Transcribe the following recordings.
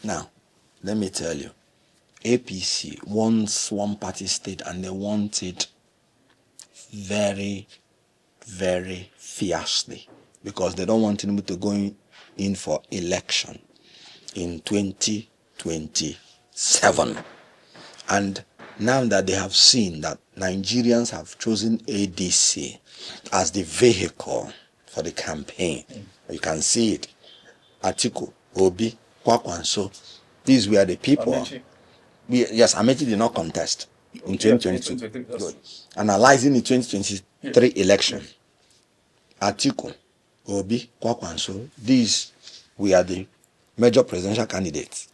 Now, let me tell you, APC wants one-party state, and they want it very, very fiercely, because they don't want Tinubu to go in for election in 2027. And now that they have seen that Nigerians have chosen ADC as the vehicle for the campaign, you can see it. Atiku, Obi, Kwakwanso, these were the people. Yes, Amechi did not contest in 2022. Good. Analyzing the 2023 election, Atiku, Obi, Kwakwanso, these were the major presidential candidates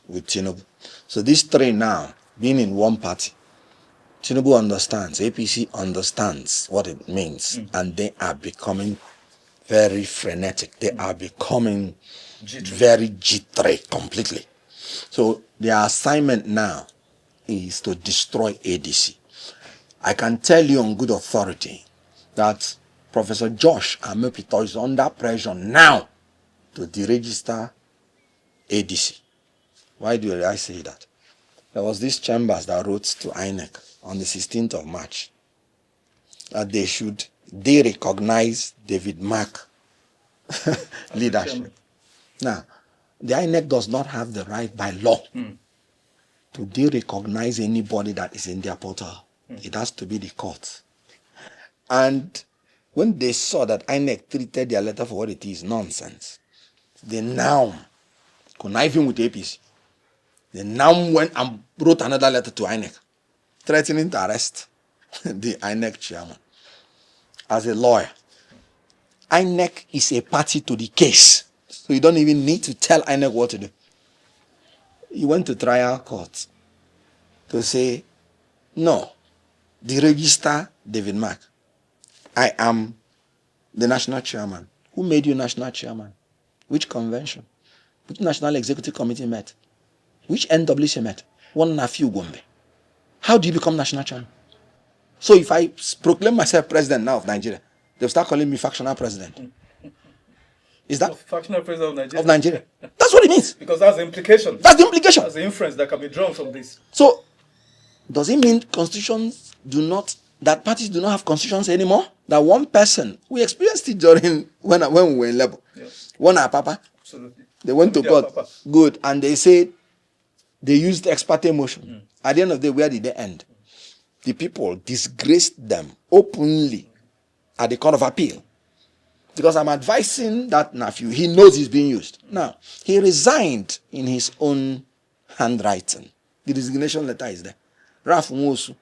with Tinubu. So these three now, being in one party, Tinubu understands, APC understands what it means, and they are becoming very frenetic. They are becoming very jittery completely. So their assignment now is to destroy ADC. I can tell you on good authority that Professor Josh Amepito is under pressure now to deregister ADC. Why do I say that? There was this chambers that wrote to INEC on the 16th of March that they should de-recognize David Mark leadership. Now, the INEC does not have the right by law to de-recognize anybody that is in their portal. It has to be the court. And when they saw that INEC treated their letter for what it is, nonsense, they now, conniving with APC, they now went and wrote another letter to INEC, threatening to arrest the INEC chairman. As a lawyer, INEC is a party to the case, so you don't even need to tell INEC what to do. You went to trial court to say, no, deregister David Mark. I am the national chairman. Who made you national chairman? Which convention? Which national executive committee met? Which NWC met? One Nafiu Gombe. How do you become national chairman? So if I proclaim myself president now of Nigeria, they'll start calling me factional president. Is that? Factional president of Nigeria. Of Nigeria. That's what it means. Because that's the implication. That's the implication. That's the inference that can be drawn from this. So, does it mean constitutions that parties do not have constitutions anymore? That one person, we experienced it during when we were in Labour. Yes. One Papa. Absolutely. They went to court. Good. And they said they used ex parte motion. At the end of the day, where did they end? The people disgraced them openly at the Court of Appeal. Because I'm advising that Nafiu, he knows he's being used. Now, he resigned in his own handwriting. The resignation letter is there. Raf Nwosu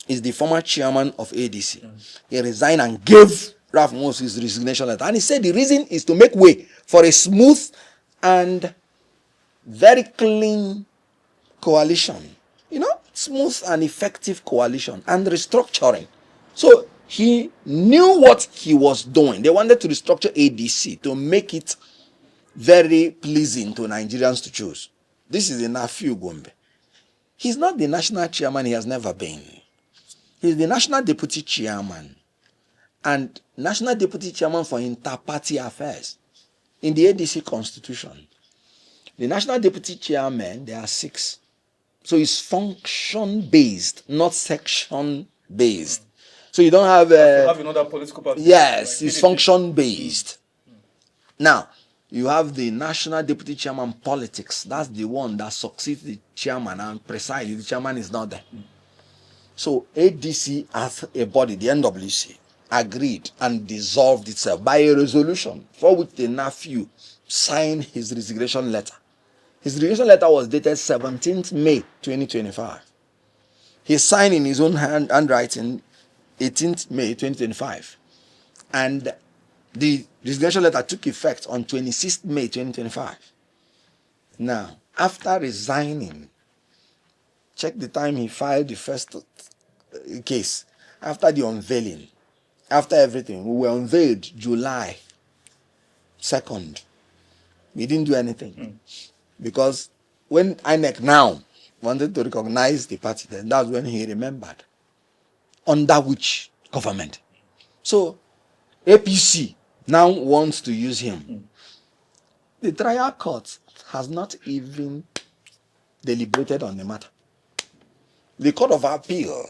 is the former chairman of ADC. He resigned and gave Raf Nwosu his resignation letter. And he said the reason is to make way for a smooth and very clean coalition. You know, smooth and effective coalition and restructuring. So he knew what he was doing. They wanted to restructure ADC to make it very pleasing to Nigerians to choose. This is the Nafiu Gombe. He's not the national chairman, he has never been. He's the national deputy chairman and national deputy chairman for inter-party affairs in the ADC constitution. The national deputy chairman, there are 6. So it's function-based, not section-based. So you don't have have another political party. Yes, like it's function-based. Now, you have the national deputy chairman politics. That's the one that succeeds the chairman and presides. The chairman is not there. So ADC as a body, the NWC, agreed and dissolved itself by a resolution for which the Nafiu signed his resignation letter. His resignation letter was dated 17th May 2025. He signed in his own handwriting 18th May 2025. And the resignation letter took effect on 26th May 2025. Now, after resigning, check the time he filed the first case. After the unveiling, after everything, we were unveiled July 2nd. We didn't do anything. Because when INEC now wanted to recognize the party, then that's when he remembered. Under which government? So APC now wants to use him. The trial court has not even deliberated on the matter. The Court of Appeal,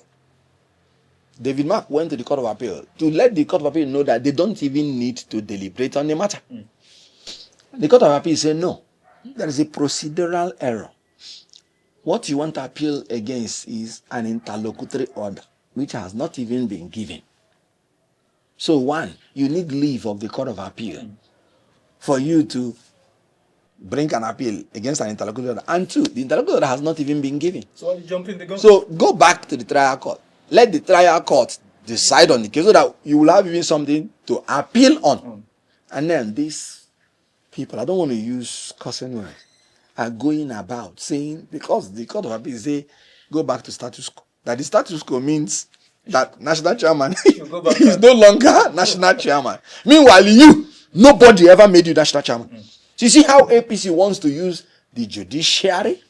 David Mark went to the Court of Appeal to let the Court of Appeal know that they don't even need to deliberate on the matter. The Court of Appeal said, no, there is a procedural error. What you want to appeal against is an interlocutory order, which has not even been given. So one, you need leave of the Court of Appeal for you to bring an appeal against an interlocutory order. And two, the interlocutory order has not even been given. So you jump in the gun. So go back to the trial court. Let the trial court decide on the case so that you will have even something to appeal on. And then these people, I don't want to use cursing words, are going about saying, because the Court of Appeal say, go back to status quo. That the status quo means that national chairman is no longer national chairman. Meanwhile, nobody ever made you national chairman. So you see how APC wants to use the judiciary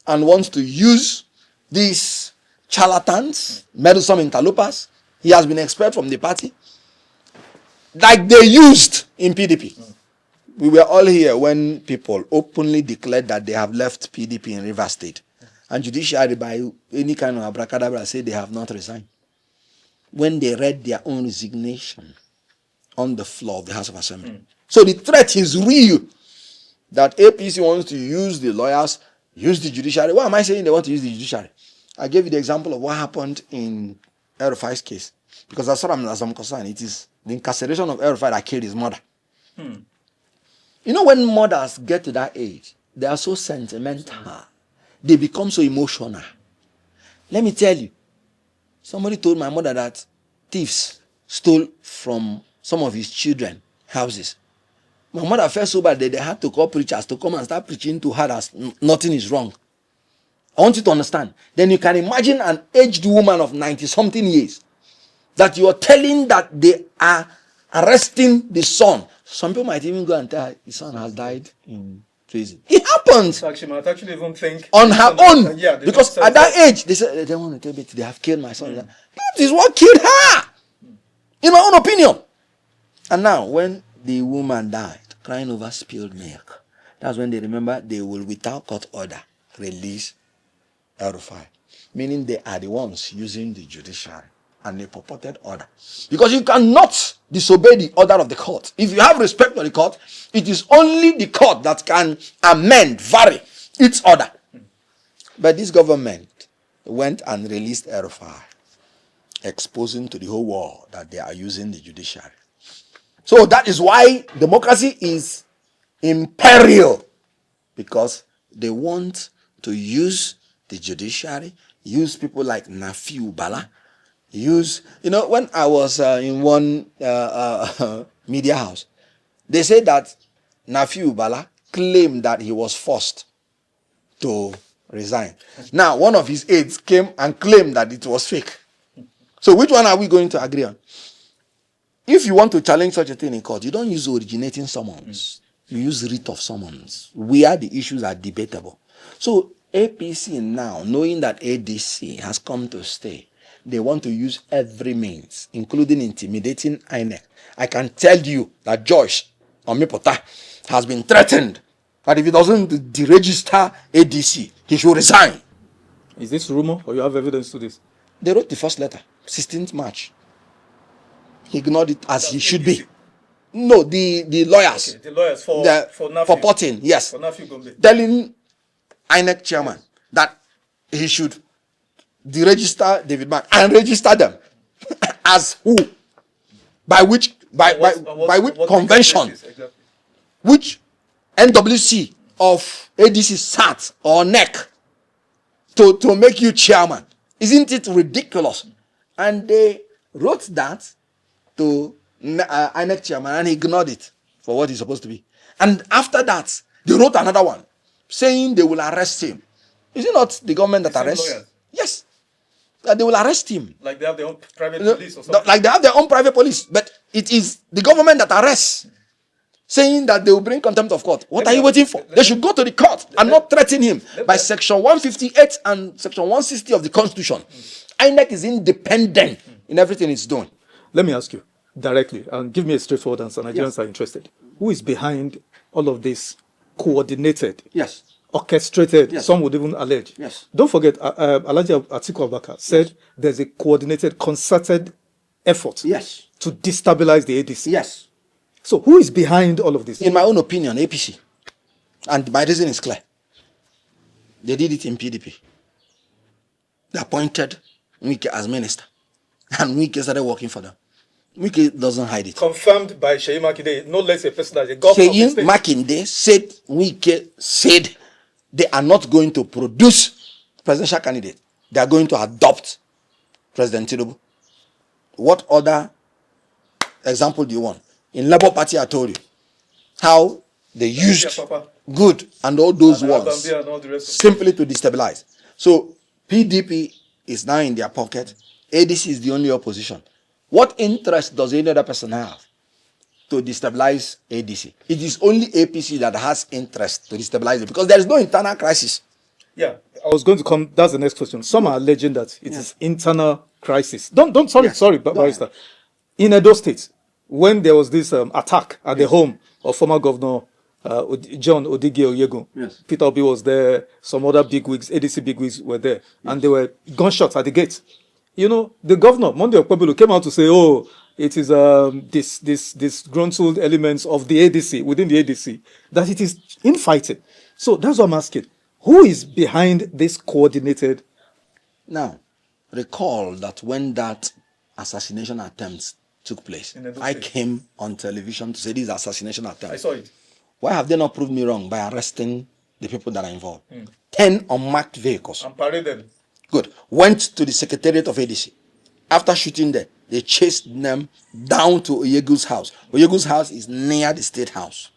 and wants to use these charlatans, meddlesome interlopers. He has been expelled from the party, like they used in PDP. We were all here when people openly declared that they have left PDP in Rivers State. And judiciary, by any kind of abracadabra, said they have not resigned. When they read their own resignation on the floor of the House of Assembly. So the threat is real that APC wants to use the lawyers, use the judiciary. Why am I saying they want to use the judiciary? I gave you the example of what happened in El-Rufai's case. Because as far as I'm concerned, it is the incarceration of El-Rufai that killed his mother. You know, when mothers get to that age, they are so sentimental. They become so emotional. Let me tell you, somebody told my mother that thieves stole from some of his children's houses. My mother felt so bad that they had to call preachers to come and start preaching to her that nothing is wrong. I want you to understand. Then you can imagine an aged woman of 90-something years that you are telling that they are arresting the son. Some people might even go and tell her his son has died in prison. It happens. So she might actually even think on her own. Yeah, because at that age, they say, they don't want to tell me they have killed my son. That is what killed her. In my own opinion. And now, when the woman died, crying over spilled milk, that's when they remember they will, without court order, release El-Rufai. Meaning they are the ones using the judiciary and a purported order. Because you cannot disobey the order of the court. If you have respect for the court, it is only the court that can amend, vary its order. But this government went and released El-Rufai, exposing to the whole world that they are using the judiciary. So that is why democracy is in peril, because they want to use the judiciary, use people like Nafiu Bala, when I was in one media house, they said that Nafiu Bala claimed that he was forced to resign. Now, one of his aides came and claimed that it was fake. So which one are we going to agree on? If you want to challenge such a thing in court, you don't use originating summons. You use writ of summons, where the issues are debatable. So APC now, knowing that ADC has come to stay, they want to use every means, including intimidating INEC. I can tell you that Joyce Omipota has been threatened that if he doesn't deregister ADC, he should resign. Is this rumor or you have evidence to this? They wrote the first letter, 16th March. He ignored it as he should be. No, the lawyers. Okay, the lawyers for Nafiu. For Potting, yes. For Nafiu Gombe. Telling INEC chairman that he should deregister David Mark and register them as who? By which convention? Exactly. Which NWC of ADC sat or NEC to make you chairman? Isn't it ridiculous? And they wrote that to INEC chairman and he ignored it for what he's supposed to be. And after that, they wrote another one saying they will arrest him. Is it not the government that arrests? Lawyers. Yes. That they will arrest him. Like they have their own private police or something? Like they have their own private police. But it is the government that arrests, saying that they will bring contempt of court. What are you waiting for? They should go to the court and not threaten him by section 158 and section 160 of the Constitution. INEC is independent in everything it's doing. Let me ask you directly, and give me a straightforward answer. Nigerians are interested. Who is behind all of this coordinated, Yes. orchestrated, Yes. some would even allege. Yes. Don't forget, Alhaji Atiku Abubakar said there's a coordinated, concerted effort Yes. to destabilize the ADC. Yes. So who is behind all of this? In my own opinion, APC. And my reason is clear. They did it in PDP. They appointed Wike as minister. And Wike started working for them. Wike doesn't hide it. Confirmed by Seyi Makinde, no less a person as a governor of the Seyi state. Makinde said, Wike said they are not going to produce presidential candidate. They are going to adopt President Tinubu. What other example do you want? In Labour Party, I told you how they used good and all those ones simply to destabilize. So PDP is now in their pocket. ADC is the only opposition. What interest does any other person have to destabilize ADC? It is only APC that has interest to destabilize it because there is no internal crisis. Yeah, I was going to come. That's the next question. Some are alleging that it is internal crisis. Sorry, Barrister. In Edo State, when there was this attack at the home of former Governor John Odige Oyego, Peter Obi was there, some other bigwigs, ADC bigwigs were there, and there were gunshots at the gate. You know, the governor, Monday Okpebolo, came out to say, oh, it is this disgruntled elements of the ADC, within the ADC, that it is infighting. So that's what I'm asking. Who is behind this coordinated? Now, recall that when that assassination attempt took place, I came on television to say this assassination attempt. I saw it. Why have they not proved me wrong by arresting the people that are involved? 10 unmarked vehicles. And paraded. Good. Went to the secretariat of ADC. After shooting there, they chased them down to Oyegu's house. Oyegu's house is near the state house.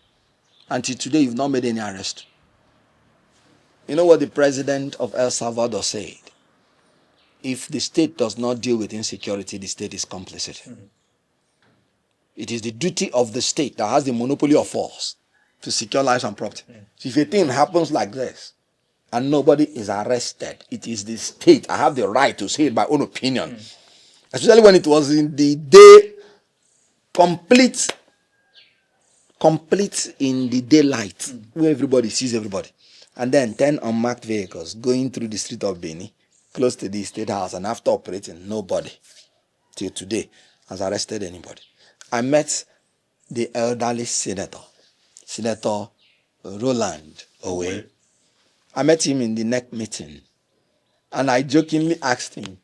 Until today, you've not made any arrest. You know what the president of El Salvador said? If the state does not deal with insecurity, the state is complicit. It is the duty of the state that has the monopoly of force to secure lives and property. So if a thing happens like this and nobody is arrested, it is the state. I have the right to say it by own opinion. Especially when it was in the day, complete in the daylight, where everybody sees everybody. And then 10 unmarked vehicles going through the street of Beni, close to the state house, and after operating, nobody till today has arrested anybody. I met the elderly senator, Senator Roland Owe. I met him in the NEC meeting, and I jokingly asked him,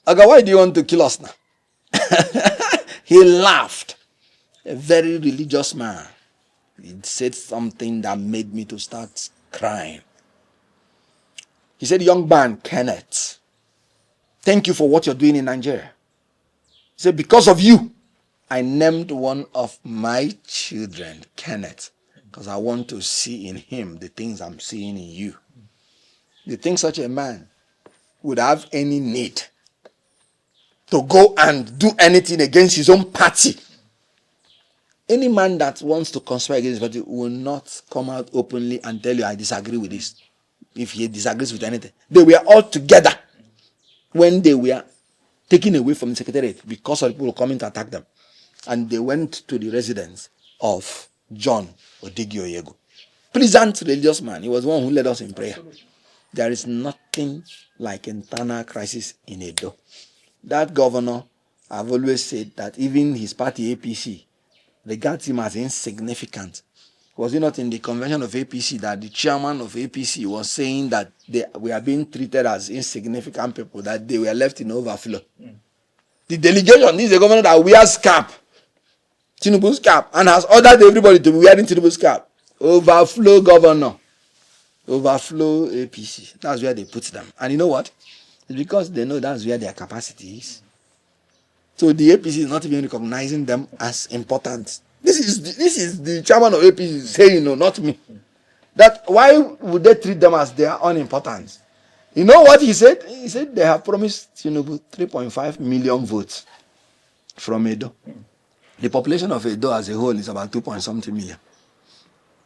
Aga, why do you want to kill us now? He laughed. A very religious man. He said something that made me to start crying. He said, young man, Kenneth, thank you for what you're doing in Nigeria. He said, because of you, I named one of my children Kenneth, because I want to see in him the things I'm seeing in you. Do you think such a man would have any need to go and do anything against his own party? Any man that wants to conspire against his party will not come out openly and tell you, I disagree with this. If he disagrees with anything. They were all together when they were taken away from the secretariat because of people coming to attack them. And they went to the residence of John Odige Oyego. Pleasant religious man. He was one who led us in prayer. There is nothing like internal crisis in Edo. That governor, I've always said that even his party APC regards him as insignificant. Was it not in the convention of APC that the chairman of APC was saying that we are being treated as insignificant people, that they were left in overflow? The delegation is a governor that wears cap, Tinubu's cap, and has ordered everybody to be wearing Tinubu's cap. Overflow governor. Overflow APC. That's where they put them. And you know what? It's because they know that's where their capacity is. So the APC is not even recognizing them as important. This is the chairman of APC saying, no, not me. That why would they treat them as they are unimportant? You know what he said? He said they have promised Tinubu 3.5 million votes from Edo. The population of Edo as a whole is about 2.something million.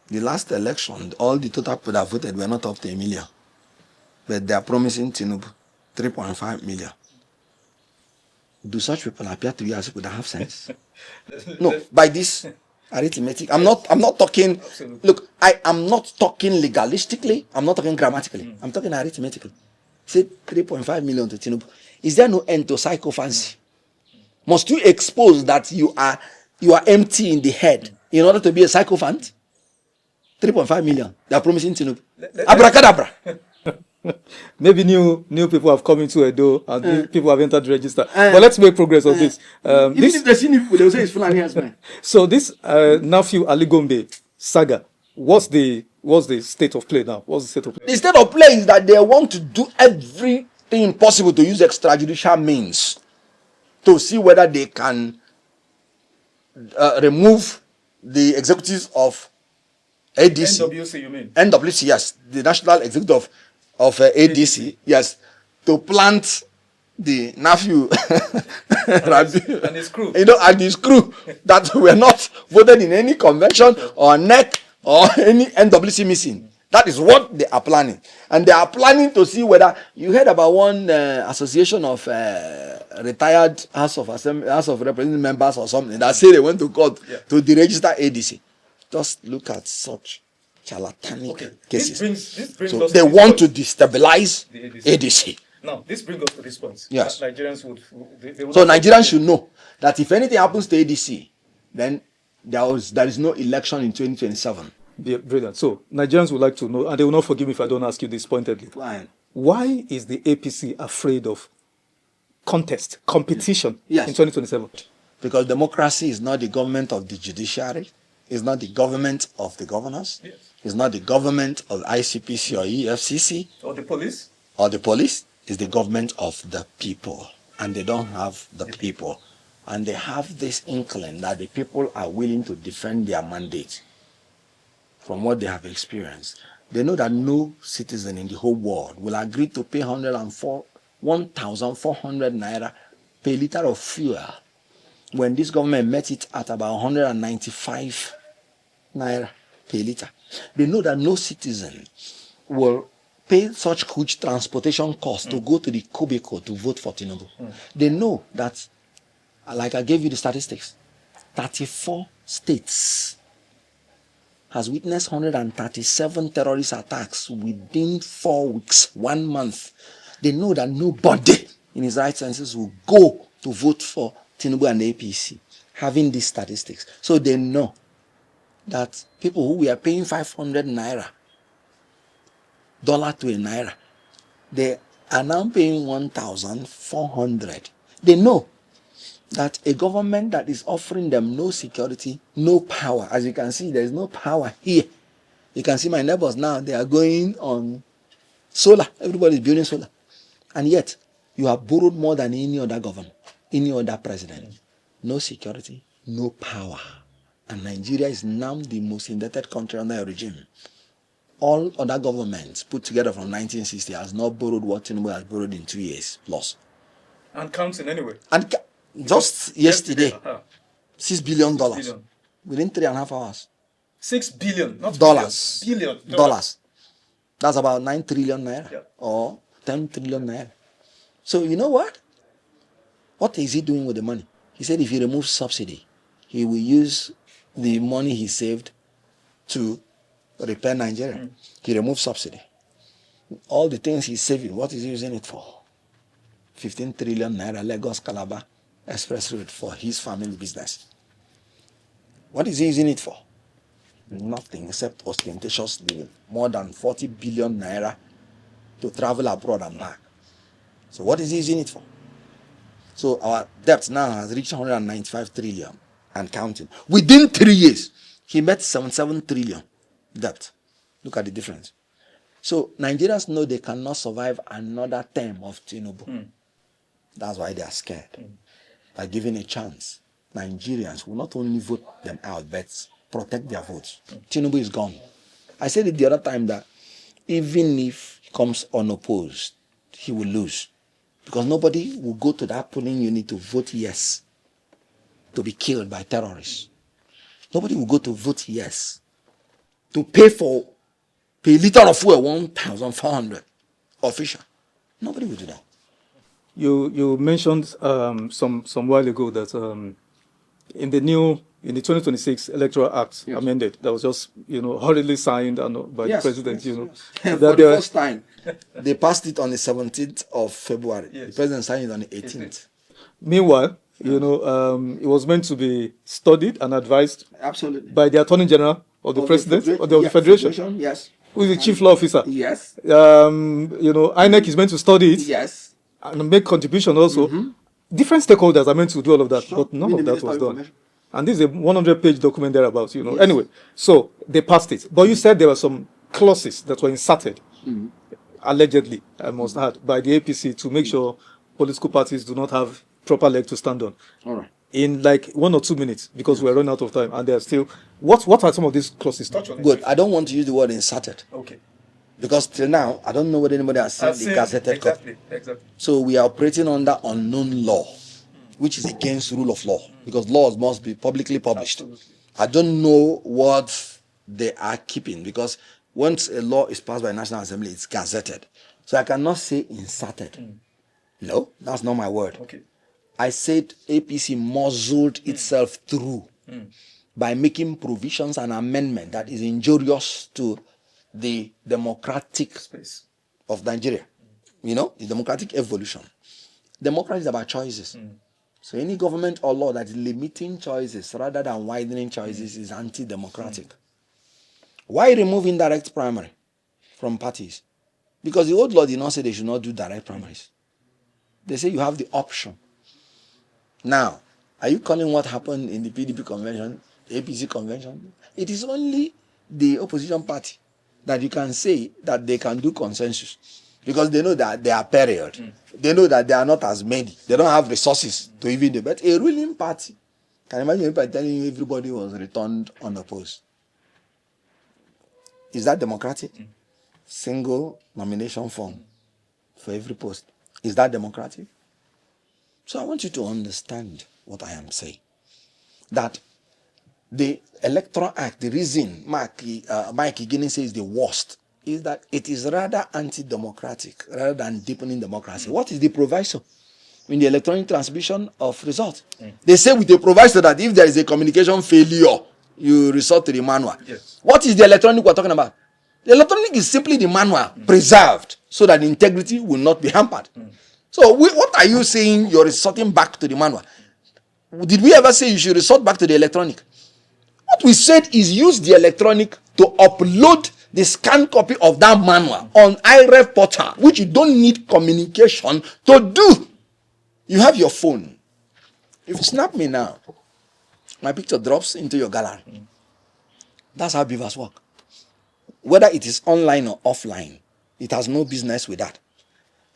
The last election, all the total people that voted were not up to 1 million. But they are promising Tinubu 3.5 million. Do such people appear to you as people that have sense? No, by this, arithmetic. I'm not talking. Absolutely. Look, I am not talking legalistically. I'm not talking grammatically. I'm talking arithmetically. Say 3.5 million to Tinubu. Is there no end to sycophancy? Must you expose that you are empty in the head in order to be a sycophant? 3.5 million. They are promising Tinubu. Abracadabra. Maybe new people have come into Edo and new people have entered the register. But let's make progress on this. Even if they see new people, they will say it's Fulani herdsmen. So this Nafiu Aligombe saga, what's the state of play now? What's the state of play? The state of play is that they want to do everything possible to use extrajudicial means to see whether they can remove the executives of ADC. NWC, you mean? NWC, yes. The National Executive of ADC, yes. To plant the Nafiu and his crew. And his crew that were not voted in any convention or NEC or any NWC missing. That is what they are planning. And they are planning to see whether, you heard about one association of retired House of Representative members or something that say they went to court to deregister ADC. Just look at such charlatanic cases. This brings so us they want to destabilize the ADC. Now, this brings us to this point. Yes. Nigerians would so Nigerians should know that if anything happens to ADC, then there is no election in 2027. Yeah, brilliant. So Nigerians would like to know, and they will not forgive me if I don't ask you this pointedly. Fine. Why is the APC afraid of competition in 2027? Because democracy is not the government of the judiciary, it's not the government of the governors, it's not the government of ICPC or EFCC or the police. It's the government of the people, and they don't have the people, and they have this inkling that the people are willing to defend their mandate. From what they have experienced, they know that no citizen in the whole world will agree to pay 1,400 naira per liter of fuel when this government met it at about 195 naira per liter. They know that no citizen will pay such huge transportation costs to go to the cubicle to vote for Tinubu. They know that, like I gave you the statistics, 34 states has witnessed 137 terrorist attacks within 4 weeks, 1 month. They know that nobody in his right senses will go to vote for Tinubu and the APC, having these statistics. So they know that people who were paying 500 naira, dollar to a naira, they are now paying 1,400. They know that a government that is offering them no security, no power. As you can see, there is no power here. You can see my neighbors now, they are going on solar. Everybody is building solar. And yet, you have borrowed more than any other government, any other president. No security, no power. And Nigeria is now the most indebted country under your regime. All other governments put together from 1960 has not borrowed what Tinubu has borrowed in 2 years plus. And counting anyway. And just yesterday, $6 billion within 3.5 hours. 6 billion, not dollars. Billion. Dollars. That's about 9 trillion naira or 10 trillion naira. So you know what? What is he doing with the money? He said if he removes subsidy, he will use the money he saved to repair Nigeria. He removes subsidy. All the things he's saving, what is he using it for? 15 trillion naira Lagos Calabar Express Road for his family business. What is he using it for? Nothing except ostentatiously more than 40 billion naira to travel abroad and back. So what is he using it for? So our debt now has reached 195 trillion and counting. Within 3 years, he met 77 trillion debt. Look at the difference. So Nigerians know they cannot survive another term of Tinubu. That's why they are scared. By giving a chance, Nigerians will not only vote them out, but protect their votes. Tinubu is gone. I said it the other time that even if he comes unopposed, he will lose. Because nobody will go to that polling unit to vote yes, to be killed by terrorists. Nobody will go to vote yes, to pay for a liter of fuel 1,400 official. Nobody will do that. You mentioned some while ago that in the new in the 2026 Electoral Act amended, that was just, hurriedly signed by the president, For the first time, they passed it on the 17th of February. The president signed it on the 18th. Meanwhile, it was meant to be studied and advised by the Attorney General of the President of the Federation. Yes. Who is the Chief Law Officer. Yes. INEC is meant to study it. Yes. And make contribution also. Different stakeholders are meant to do all of that, but none of that was done. And this is a 100-page document thereabouts, Anyway, so they passed it. But you said there were some clauses that were inserted, allegedly, I must add, by the APC to make sure political parties do not have proper leg to stand on. All right. In like 1 or 2 minutes, because we're running out of time, and they're still. What are some of these clauses? Good. I don't want to use the word inserted. Okay. Because till now, I don't know whether anybody has seen the gazetted copy. Exactly. So we are operating under unknown law, which is against rule of law, because laws must be publicly published. Absolutely. I don't know what they are keeping, because once a law is passed by National Assembly, it's gazetted. So I cannot say inserted. No, that's not my word. Okay. I said APC muzzled itself through by making provisions and amendment that is injurious to the democratic space of Nigeria. The democratic evolution. Democracy is about choices. So any government or law that is limiting choices rather than widening choices is anti-democratic. Why remove indirect primary from parties? Because the old law did not say they should not do direct primaries. They say you have the option. Now, are you calling what happened in the PDP convention, the APC convention? It is only the opposition party that you can say that they can do consensus, because they know that they are period. They know that they are not as many. They don't have resources to even do. But a ruling party, can you imagine by telling you everybody was returned unopposed? Is that democratic? Single nomination form for every post. Is that democratic? So I want you to understand what I am saying. That the Electoral Act, the reason Mike Igini says the worst, is that it is rather anti-democratic rather than deepening democracy. What is the proviso in the electronic transmission of results? They say with the proviso that if there is a communication failure, you resort to the manual. Yes. What is the electronic we're talking about? The electronic is simply the manual preserved so that integrity will not be hampered. So what are you saying you're resorting back to the manual? Did we ever say you should resort back to the electronic? What we said is use the electronic to upload the scanned copy of that manual on iRef portal, which you don't need communication to do. You have your phone. If you snap me now, my picture drops into your gallery. That's how beavers work. Whether it is online or offline, it has no business with that.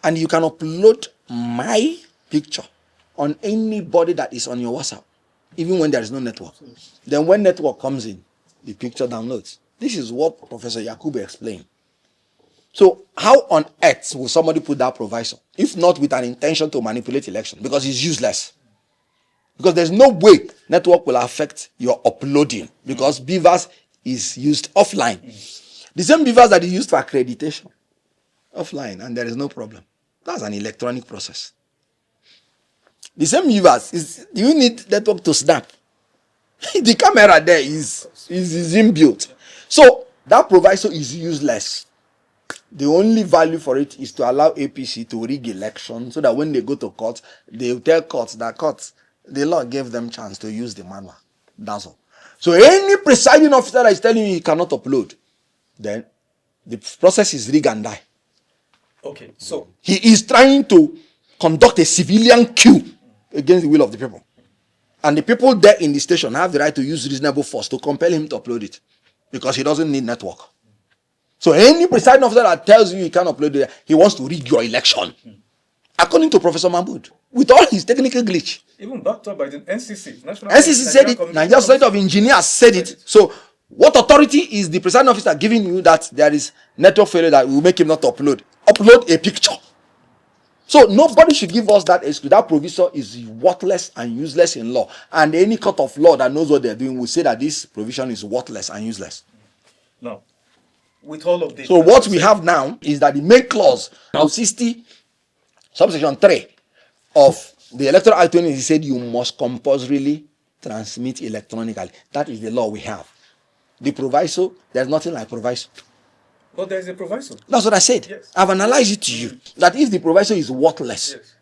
And you can upload my picture on anybody that is on your WhatsApp, even when there is no network. Then when network comes in, the picture downloads. This is what Professor Yakubu explained. So how on earth will somebody put that proviso, if not with an intention to manipulate election? Because it's useless. Because there's no way network will affect your uploading, because beavers is used offline. The same beavers that is used for accreditation, offline, and there is no problem. That's an electronic process. The same beavers, do you need network to snap? The camera there is inbuilt. So that proviso is useless. The only value for it is to allow APC to rig election so that when they go to court, they will tell courts that the law gave them chance to use the manual. That's all. So any presiding officer that is telling you he cannot upload, then the process is rig and die. Okay, so he is trying to conduct a civilian coup against the will of the people. And the people there in the station have the right to use reasonable force to compel him to upload it, because he doesn't need network. So any presiding officer that tells you he can't upload it, he wants to rig your election. According to Professor Mahmood, with all his technical glitch. Even backed up by the NCC. NCC said it, Nigeria State of Engineers said it. So what authority is the presiding officer giving you that there is network failure that will make him not upload? Upload a picture. So nobody should give us that excuse. That proviso is worthless and useless in law. And any court of law that knows what they're doing will say that this provision is worthless and useless. No. With all of this. So what we have now is that the main clause of 60, subsection 3 of the Electoral Act 20 said you must compulsorily transmit electronically. That is the law we have. The proviso, there's nothing like proviso. But there's a proviso. That's what I said. Yes. I've analyzed it to you. That if the proviso is worthless Yes.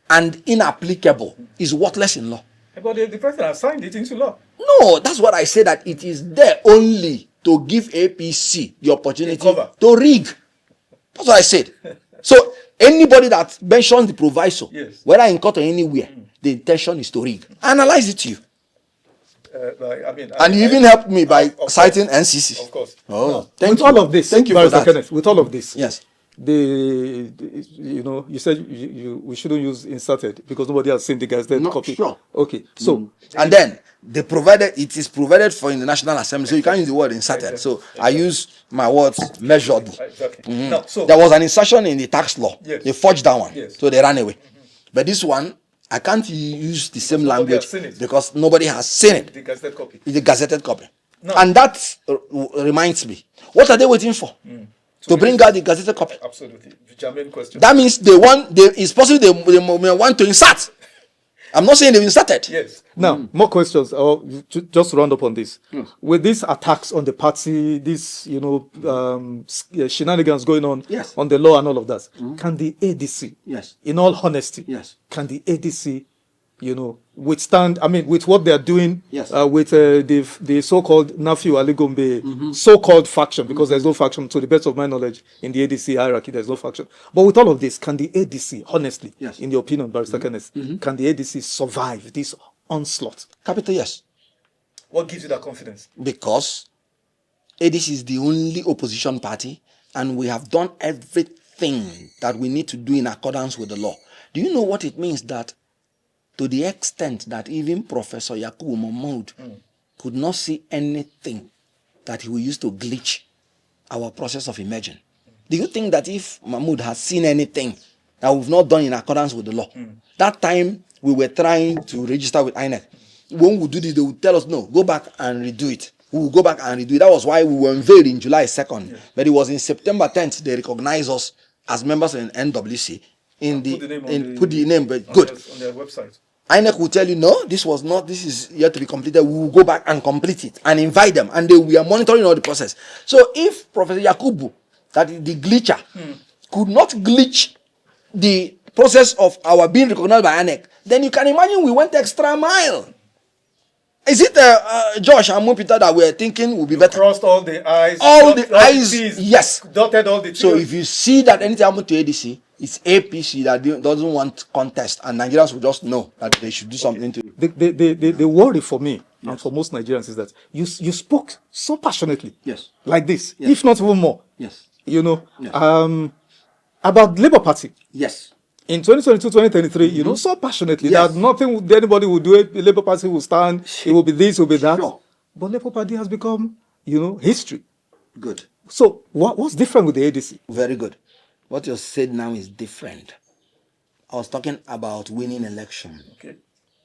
and inapplicable, is worthless in law. But the president has signed it into law. No, that's what I say, that it is there only to give APC the opportunity to rig. That's what I said. So anybody that mentions the proviso, yes, whether in court or anywhere, the intention is to rig. I analyze it to you. And you even helped me by citing NCC. Of course. Oh, thank you. All of this, thank you for that. Kenneth, with all of this, yes, you said we shouldn't use inserted because nobody has seen the gazetted copy. Sure. Okay, so and then it is provided for in the National Assembly, so you can't use the word inserted. Exactly. So I use my words measured. Exactly. Now, so there was an insertion in the tax law. Yes. They forged that one, yes, so they ran away. But this one, I can't use the same language because nobody has seen it. The gazetted copy. It's the gazetted copy. No. And that reminds me, what are they waiting for? To bring out the gazetted copy? Absolutely. German question. That means it's possible they may want to insert. I'm not saying they've inserted. Yes. Now, more questions. Just to round up on this. Yes. With these attacks on the party, this, shenanigans going on, yes, on the law and all of that, can the ADC, yes, in all honesty, yes, can the ADC, withstand, with what they are doing, yes, with the so-called Nafiu Aligombe so-called faction, because there's no faction, to the best of my knowledge, in the ADC hierarchy, there's no faction. But with all of this, can the ADC, honestly, yes, in your opinion, Barrister Kenneth, can the ADC survive this onslaught? Capital yes. What gives you that confidence? Because ADC is the only opposition party, and we have done everything that we need to do in accordance with the law. Do you know what it means that to the extent that even Professor Yakubu Mahmood could not see anything that he will use to glitch our process of emerging? Do you think that if Mahmood has seen anything that we've not done in accordance with the law, that time we were trying to register with INEC, when we do this, they would tell us, no, go back and redo it. We will go back and redo it. That was why we were unveiled in July 2nd. Yes. But it was in September 10th they recognized us as members in NWC. Put the name, but good. On their website. INEC will tell you, no, this is yet to be completed. We will go back and complete it and invite them. And we are monitoring all the process. So if Professor Yakubu, that is the glitcher, could not glitch the process of our being recognized by INEC, then you can imagine we went extra mile. Is it Josh and Mupita that we're thinking will be better? Crossed all the I's. All the I's, yes. Dotted all the T's. So if you see that anything happened to ADC, it's APC that doesn't want contest, and Nigerians will just know that they should do something to it. The worry for me, yes, and for most Nigerians, is that you spoke so passionately, yes, like this, yes, if not even more, yes, yes, about Labour Party, yes, in 2022, 2023, so passionately, yes, that nothing anybody will do it, the Labour Party will stand, it will be this, it will be that, sure, but Labour Party has become, history. Good. So what's different with the ADC? Very good. What you said now is different. I was talking about winning election. Okay.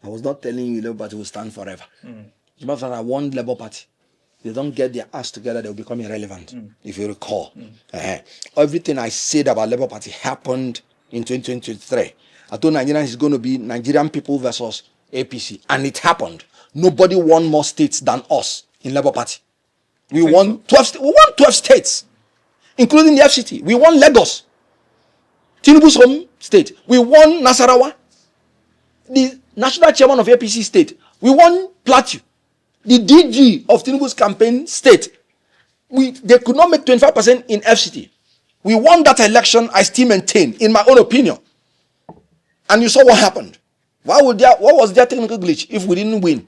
I was not telling you Labour Party will stand forever. As a matter of fact, I want Labour Party. They don't get their ass together, they will become irrelevant. If you recall. Everything I said about Labour Party happened in 2023. I told Nigerians it's going to be Nigerian people versus APC. And it happened. Nobody won more states than us in Labour Party. We won 12 states, including the FCT. We won Lagos, Tinubu's home state. We won Nasarawa, the national chairman of APC state. We won Plateau, the DG of Tinubu's campaign state. They could not make 25% in FCT. We won that election, I still maintain, in my own opinion. And you saw what happened. What was their technical glitch if we didn't win?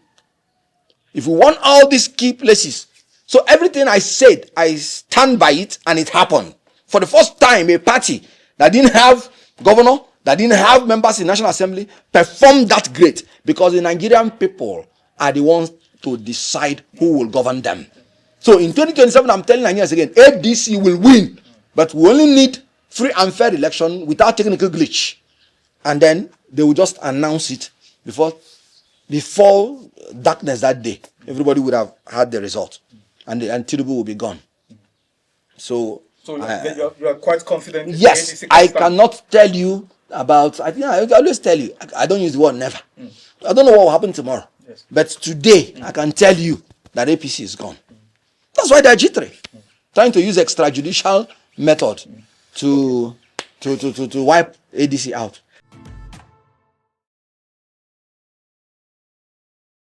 If we won all these key places. So everything I said, I stand by it, and it happened. For the first time, a party that didn't have governor, that didn't have members in National Assembly, performed that great, because the Nigerian people are the ones to decide who will govern them. So in 2027, I'm telling Nigerians again, ADC will win, but we only need free and fair election without technical glitch. And then they will just announce it before darkness that day. Everybody would have had the result. And Tinubu will be gone. So you are quite confident? Yes, I cannot tell you about, I always tell you, I don't use the word never. I don't know what will happen tomorrow. But today, I can tell you that APC is gone. That's why they're jittery, trying to use extrajudicial method to wipe ADC out.